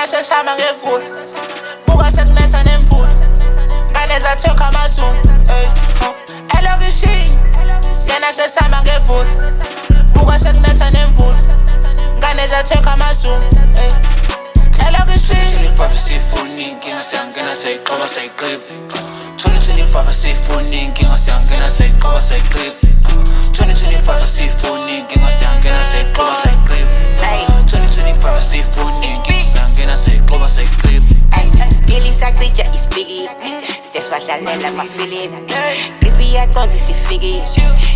Yena sesama ngevula buka sekunetha nemvula ngane zathekha amazulu elokishini yena sesama ngevula buka sekunetha nemvula ngane zathekha amazulu elokishini 25 sifuni inkinga siyangena sayiqoba sayiqiva 2025 sifuni inkinga siyangena sayiqoba sayiqiva 2025 sifuni inkinga siyangena sayiqoba sayiqiva 2025 sifuni inkinga siyangena sayiqoba sayiqiva Skilly sacija isbiggy sesibadlalela amafilimu Grippy yaconza isifiki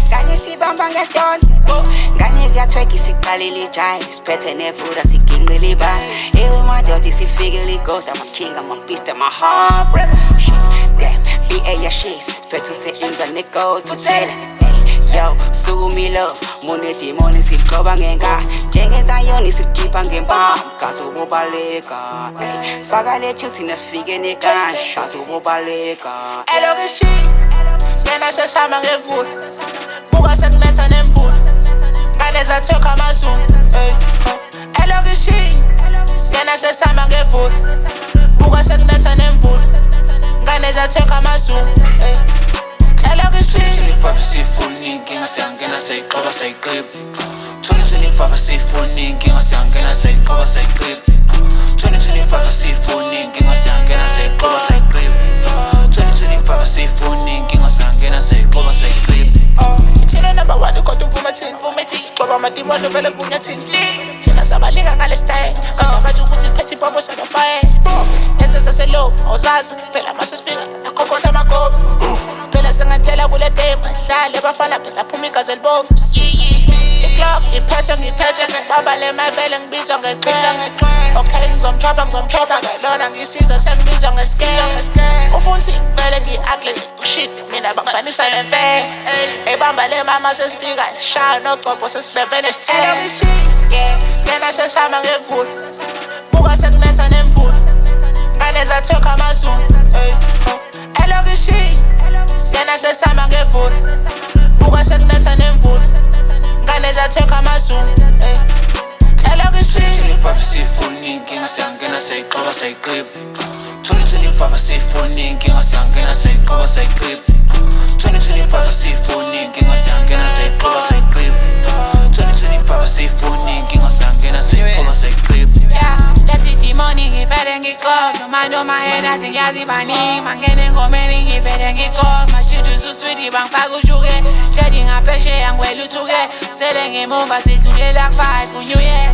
Ngane sibamba ngedonto Ngane ziyathweka isiqalile ijive Siphethe nevuda siginqile ibasi Ewe madoda isifikile ighost I'm a king, I'm a beast, I'm a heartbreaker Shit, damn, BA yashis Siphethe use-inza ne-go to tell Yo, sukumi love Mune demoni siqoba ngengane Njengezayoni sikhipha ngempama Gazo bobaleka Faka le chuthi nasifike nekansha Gazo bobaleka elokishini yena sesama ngevula buka sekunetha nemvula ngane zathekha amazulu elokishini yena sesama ngevula buka sekunetha nemvula ngane zathekha amazulu elokishini 25 sifuni inkinga siyangena sayiqoba sayiqiva 2025 sifuni inkinga siyangena sayiqoba sayiqiva 2025 sifuni inkinga siyangena sayiqoba sayiqiva 2025 sifuni inkinga siyangena sayiqoba sayiqiva Thina number 1 kodwa uvuma thini qoba amadimoni vele kunya thini thina sabalika ngale style kodwa bathi ukuthi siphethe impompo sanofire nesesa selo ozazi phela mase sifika akhokhotha amagovu phela sengantela kule day bahlale bafana phela phuma igazi elibovu iclock ngiphethe baba le mavele ngibizwa ngeqela okay ngizomchopa ngelona ngisiza sengibizwa ngescale ufunthi vele ngi-ugly shit mina bangifanisa nemfele ebamba le mama sesifika shaya nogcobho sesibhebhene yena sesama ngevula buka sekunetha nemvula ngane zathekha amazulu elokishini yena sesama ngevula buka sekunetha nemvula ngane zathekha amazulu elokishini 25 sifuni inkinga siyangena sayiqoba sayiqiva 2025 sifuni inkinga siyangena sayiqoba sayiqiva 2025 sifuni inkinga siyangena sayiqoba sayiqiva 2025 sifuni inkinga siyangena sayiqoba sayiqiva Let's demoni ngivele ngiqoba Mind on my head athi ngiyazibaningi Mangene engomeni ngivele ngiqoba Mashudu suswidi bangifaka ushuke Hleli ngaphesheya ngwela uthuke Sele ngemumva sidlulela ku-5 New Year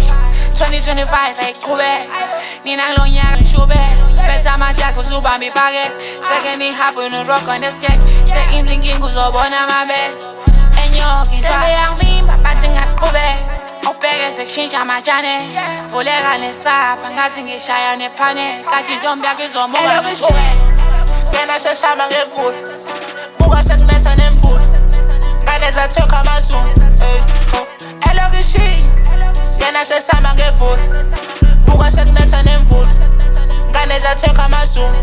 2025 ayiqhubeka Nina kulo nyaka ngishube Phethe amajakho usubamba iphakethe Second half rock on the step Second inkinga uzobona amabele Enyoka sebeyangivimba bathi ngaqhubeka Ubheke sekushintsha amajane Vuleka nesicapha ngathi ngishaya nephaneli Kathi intombi yakho izomuka elokishini yena sesama ngevula buka sekunetha nemvula ngane zathekha amazulu elokishini yena sesama ngevula buka sekunetha nemvula ngane zathekha amazulu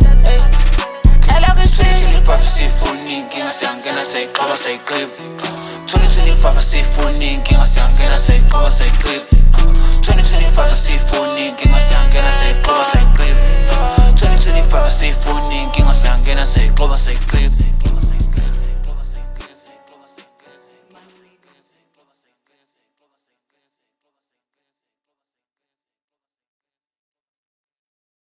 elokishini 25 sifuni inkinga siyangena sayiqoba sayiqiva 2025 sifuni inkinga siyangena sayiqoba sayiqiva 2025 sifuni inkinga siyangena